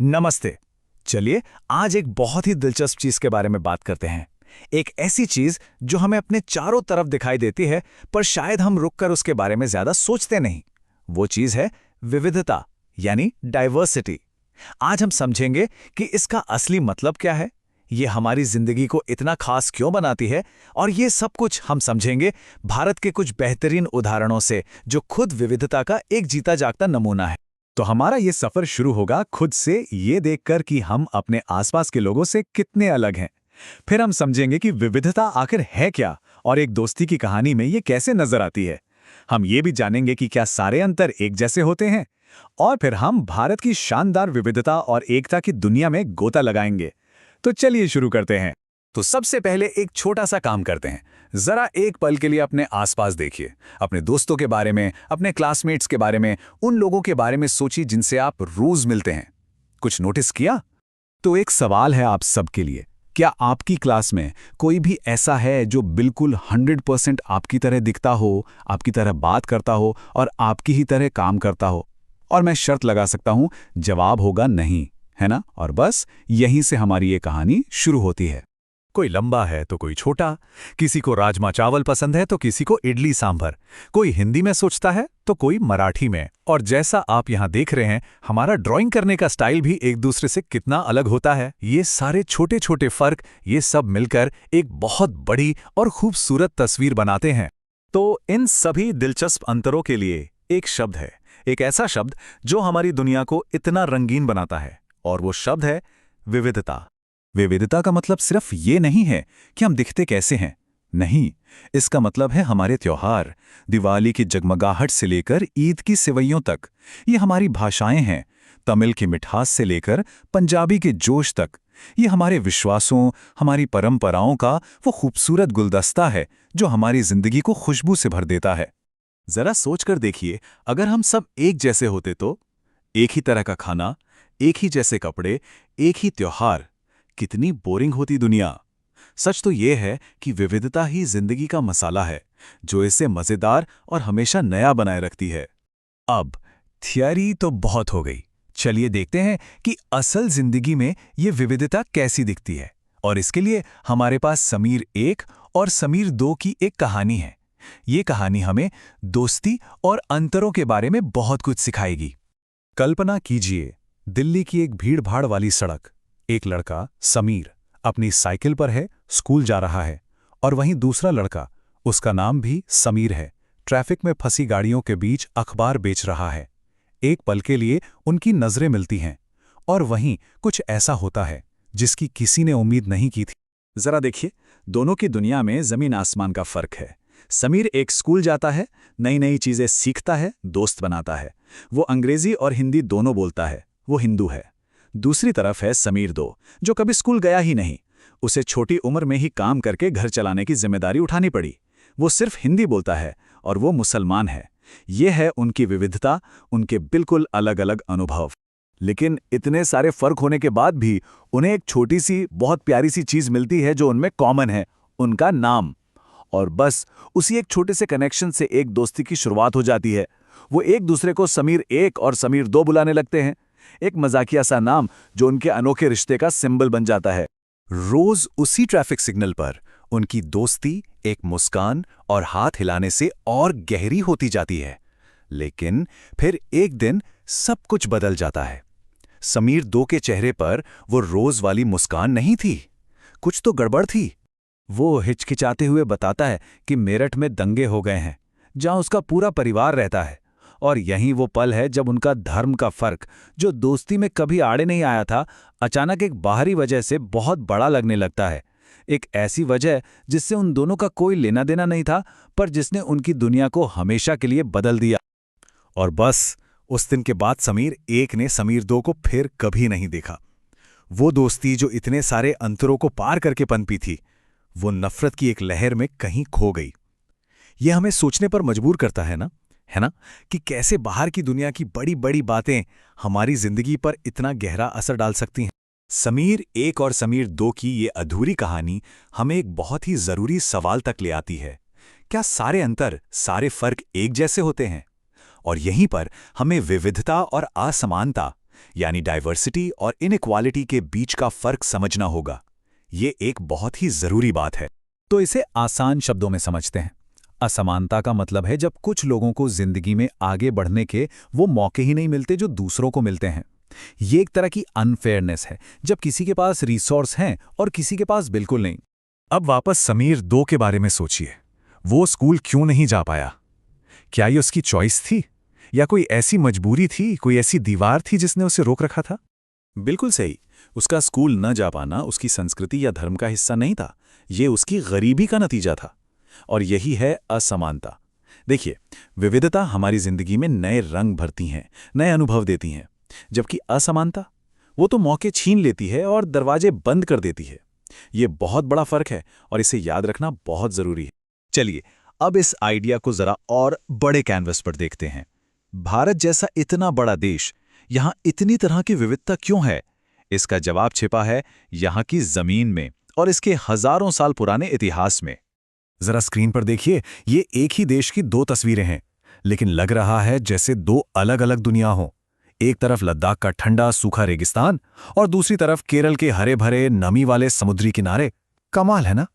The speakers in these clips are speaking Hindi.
नमस्ते। चलिए आज एक बहुत ही दिलचस्प चीज के बारे में बात करते हैं। एक ऐसी चीज जो हमें अपने चारों तरफ दिखाई देती है, पर शायद हम रुककर उसके बारे में ज्यादा सोचते नहीं। वो चीज है विविधता, यानी डाइवर्सिटी। आज हम समझेंगे कि इसका असली मतलब क्या है, ये हमारी जिंदगी को इतना खास क्यों बनाती है, और ये सब कुछ हम समझेंगे भारत के कुछ बेहतरीन उदाहरणों से, जो खुद विविधता का एक जीता जागता नमूना है। तो हमारा ये सफर शुरू होगा खुद से, ये देखकर कि हम अपने आसपास के लोगों से कितने अलग हैं। फिर हम समझेंगे कि विविधता आखिर है क्या, और एक दोस्ती की कहानी में ये कैसे नजर आती है। हम ये भी जानेंगे कि क्या सारे अंतर एक जैसे होते हैं, और फिर हम भारत की शानदार विविधता और एकता की दुनिया में गोता लगाएंगे। तो चलिए शुरू करते हैं। तो सबसे पहले एक छोटा सा काम करते हैं। जरा एक पल के लिए अपने आसपास देखिए, अपने दोस्तों के बारे में, अपने क्लासमेट्स के बारे में, उन लोगों के बारे में सोचिए जिनसे आप रोज मिलते हैं। कुछ नोटिस किया? तो एक सवाल है आप सबके लिए, क्या आपकी क्लास में कोई भी ऐसा है जो बिल्कुल 100% आपकी तरह दिखता हो, आपकी तरह बात करता हो और आपकी ही तरह काम करता हो? और मैं शर्त लगा सकता हूं, जवाब होगा नहीं, है ना? और बस यहीं से हमारी ये कहानी शुरू होती है। कोई लंबा है तो कोई छोटा, किसी को राजमा चावल पसंद है तो किसी को इडली सांभर, कोई हिंदी में सोचता है तो कोई मराठी में। और जैसा आप यहाँ देख रहे हैं, हमारा ड्राइंग करने का स्टाइल भी एक दूसरे से कितना अलग होता है। ये सारे छोटे छोटे फर्क, ये सब मिलकर एक बहुत बड़ी और खूबसूरत तस्वीर बनाते हैं। तो इन सभी दिलचस्प अंतरों के लिए एक शब्द है, एक ऐसा शब्द जो हमारी दुनिया को इतना रंगीन बनाता है, और वो शब्द है विविधता। विविधता का मतलब सिर्फ ये नहीं है कि हम दिखते कैसे हैं, नहीं, इसका मतलब है हमारे त्योहार, दिवाली की जगमगाहट से लेकर ईद की सेवइयों तक। ये हमारी भाषाएं हैं, तमिल की मिठास से लेकर पंजाबी के जोश तक। ये हमारे विश्वासों, हमारी परंपराओं का वो खूबसूरत गुलदस्ता है जो हमारी जिंदगी को खुशबू से भर देता है। जरा सोचकर देखिए, अगर हम सब एक जैसे होते तो, एक ही तरह का खाना, एक ही जैसे कपड़े, एक ही त्योहार, कितनी बोरिंग होती दुनिया। सच तो यह है कि विविधता ही जिंदगी का मसाला है, जो इसे मजेदार और हमेशा नया बनाए रखती है। अब थियरी तो बहुत हो गई, चलिए देखते हैं कि असल जिंदगी में ये विविधता कैसी दिखती है। और इसके लिए हमारे पास समीर 1 और समीर 2 की एक कहानी है। ये कहानी हमें दोस्ती और अंतरों के बारे में बहुत कुछ सिखाएगी। कल्पना कीजिए, दिल्ली की एक भीड़-भाड़ वाली सड़क। एक लड़का समीर अपनी साइकिल पर है, स्कूल जा रहा है, और वहीं दूसरा लड़का, उसका नाम भी समीर है, ट्रैफिक में फंसी गाड़ियों के बीच अखबार बेच रहा है। एक पल के लिए उनकी नजरें मिलती हैं, और वहीं कुछ ऐसा होता है जिसकी किसी ने उम्मीद नहीं की थी। जरा देखिए, दोनों की दुनिया में जमीन आसमान का फर्क है। समीर एक स्कूल जाता है, नई नई चीजें सीखता है, दोस्त बनाता है। वो अंग्रेजी और हिंदी दोनों बोलता है, वो हिंदू है। दूसरी तरफ है समीर 2, जो कभी स्कूल गया ही नहीं। उसे छोटी उम्र में ही काम करके घर चलाने की जिम्मेदारी उठानी पड़ी। वो सिर्फ हिंदी बोलता है, और वो मुसलमान है। ये है उनकी विविधता, उनके बिल्कुल अलग अलग अनुभव। लेकिन इतने सारे फर्क होने के बाद भी उन्हें एक छोटी सी, बहुत प्यारी सी चीज मिलती है जो उनमें कॉमन है, उनका नाम। और बस उसी एक छोटे से कनेक्शन से एक दोस्ती की शुरुआत हो जाती है। वो एक दूसरे को समीर 1 और समीर 2 बुलाने लगते हैं, एक मजाकिया सा नाम जो उनके अनोखे रिश्ते का सिंबल बन जाता है। रोज उसी ट्रैफिक सिग्नल पर उनकी दोस्ती एक मुस्कान और हाथ हिलाने से और गहरी होती जाती है। लेकिन फिर एक दिन सब कुछ बदल जाता है। समीर 2 के चेहरे पर वो रोज वाली मुस्कान नहीं थी, कुछ तो गड़बड़ थी। वो हिचकिचाते हुए बताता है कि मेरठ में दंगे हो गए हैं, जहां उसका पूरा परिवार रहता है। और यही वो पल है जब उनका धर्म का फर्क, जो दोस्ती में कभी आड़े नहीं आया था, अचानक एक बाहरी वजह से बहुत बड़ा लगने लगता है। एक ऐसी वजह जिससे उन दोनों का कोई लेना देना नहीं था, पर जिसने उनकी दुनिया को हमेशा के लिए बदल दिया। और बस उस दिन के बाद समीर 1 ने समीर 2 को फिर कभी नहीं देखा। वो दोस्ती जो इतने सारे अंतरों को पार करके पनपी थी, वो नफरत की एक लहर में कहीं खो गई। ये हमें सोचने पर मजबूर करता है ना, कि कैसे बाहर की दुनिया की बड़ी बड़ी बातें हमारी जिंदगी पर इतना गहरा असर डाल सकती हैं। समीर 1 और समीर 2 की ये अधूरी कहानी हमें एक बहुत ही जरूरी सवाल तक ले आती है। क्या सारे अंतर, सारे फर्क एक जैसे होते हैं? और यहीं पर हमें विविधता और असमानता, यानी डाइवर्सिटी और इनइक्वालिटी के बीच का फर्क समझना होगा। ये एक बहुत ही जरूरी बात है। तो इसे आसान शब्दों में समझते हैं। असमानता का मतलब है जब कुछ लोगों को जिंदगी में आगे बढ़ने के वो मौके ही नहीं मिलते जो दूसरों को मिलते हैं। ये एक तरह की अनफेयरनेस है, जब किसी के पास रिसोर्स हैं और किसी के पास बिल्कुल नहीं। अब वापस समीर 2 के बारे में सोचिए। वो स्कूल क्यों नहीं जा पाया? क्या ये उसकी चॉइस थी, या कोई ऐसी मजबूरी थी, कोई ऐसी दीवार थी जिसने उसे रोक रखा था? बिल्कुल सही। उसका स्कूल न जा पाना उसकी संस्कृति या धर्म का हिस्सा नहीं था, ये उसकी गरीबी का नतीजा था। और यही है असमानता। देखिए, विविधता हमारी जिंदगी में नए रंग भरती हैं, नए अनुभव देती हैं, जबकि असमानता वो तो मौके छीन लेती है और दरवाजे बंद कर देती है। ये बहुत बड़ा फर्क है और इसे याद रखना बहुत जरूरी है। चलिए, अब इस आइडिया को जरा और बड़े कैनवस पर देखते हैं। भारत जैसा इतना बड़ा देश, यहां इतनी तरह की विविधता क्यों है? इसका जवाब छिपा है यहां की जमीन में और इसके हजारों साल पुराने इतिहास में। जरा स्क्रीन पर देखिए, ये एक ही देश की 2 तस्वीरें हैं, लेकिन लग रहा है जैसे 2 अलग-अलग दुनिया हों। एक तरफ लद्दाख का ठंडा सूखा रेगिस्तान और दूसरी तरफ केरल के हरे भरे नमी वाले समुद्री किनारे। कमाल है ना?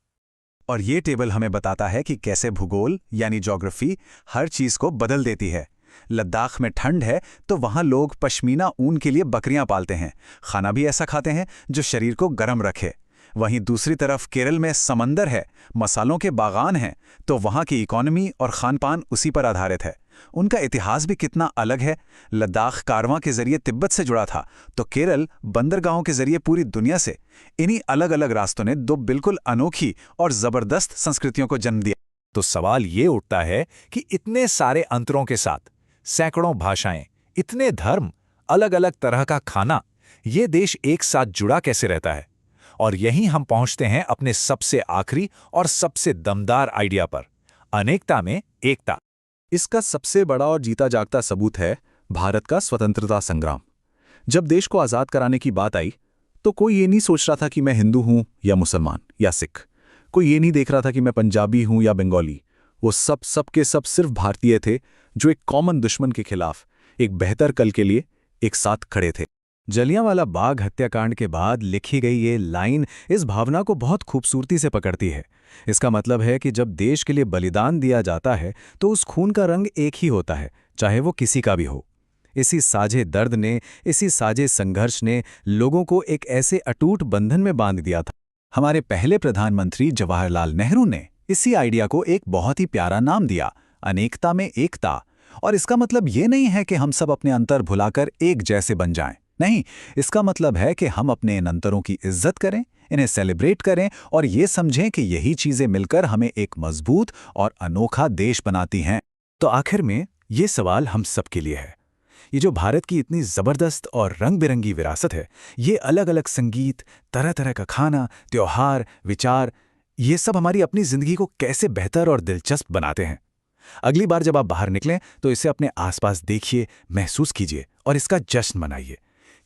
और ये टेबल हमें बताता है कि कैसे भूगोल यानी ज्योग्राफी हर चीज को बदल देती है। लद्दाख में ठंड है तो वहां लोग पश्मीना ऊन के लिए बकरियां पालते हैं, खाना भी ऐसा खाते हैं जो शरीर को गर्म रखे। वहीं दूसरी तरफ केरल में समंदर है, मसालों के बागान हैं, तो वहां की इकोनॉमी और खानपान उसी पर आधारित है। उनका इतिहास भी कितना अलग है। लद्दाख कारवां के जरिए तिब्बत से जुड़ा था, तो केरल बंदरगाहों के जरिए पूरी दुनिया से। इन्हीं अलग अलग रास्तों ने 2 बिल्कुल अनोखी और जबरदस्त संस्कृतियों को जन्म दिया। तो सवाल ये उठता है कि इतने सारे अंतरों के साथ, सैकड़ों भाषाएं, इतने धर्म, अलग अलग तरह का खाना, ये देश एक साथ जुड़ा कैसे रहता है? और यहीं हम पहुंचते हैं अपने सबसे आखिरी और सबसे दमदार आइडिया पर, अनेकता में एकता। इसका सबसे बड़ा और जीता जागता सबूत है भारत का स्वतंत्रता संग्राम। जब देश को आज़ाद कराने की बात आई, तो कोई ये नहीं सोच रहा था कि मैं हिंदू हूं या मुसलमान या सिख। कोई ये नहीं देख रहा था कि मैं पंजाबी हूं या बंगाली। वो सब के सब सिर्फ भारतीय थे, जो एक कॉमन दुश्मन के खिलाफ, एक बेहतर कल के लिए एक साथ खड़े थे। जलियांवाला बाग हत्याकांड के बाद लिखी गई ये लाइन इस भावना को बहुत खूबसूरती से पकड़ती है। इसका मतलब है कि जब देश के लिए बलिदान दिया जाता है तो उस खून का रंग एक ही होता है, चाहे वो किसी का भी हो। इसी साझे दर्द ने, इसी साझे संघर्ष ने लोगों को एक ऐसे अटूट बंधन में बांध दिया था। हमारे पहले प्रधानमंत्री जवाहरलाल नेहरू ने इसी आइडिया को एक बहुत ही प्यारा नाम दिया, अनेकता में एकता। और इसका मतलब ये नहीं है कि हम सब अपने अंतर भुलाकर एक जैसे बन जाएं। नहीं, इसका मतलब है कि हम अपने इन अंतरों की इज्जत करें, इन्हें सेलिब्रेट करें और ये समझें कि यही चीजें मिलकर हमें एक मजबूत और अनोखा देश बनाती हैं। तो आखिर में ये सवाल हम सबके लिए है। ये जो भारत की इतनी जबरदस्त और रंग बिरंगी विरासत है, ये अलग अलग संगीत, तरह तरह का खाना, त्योहार, विचार, ये सब हमारी अपनी जिंदगी को कैसे बेहतर और दिलचस्प बनाते हैं। अगली बार जब आप बाहर निकलें तो इसे अपने आसपास देखिए, महसूस कीजिए और इसका जश्न मनाइए,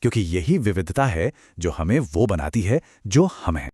क्योंकि यही विविधता है जो हमें वो बनाती है जो हम हैं।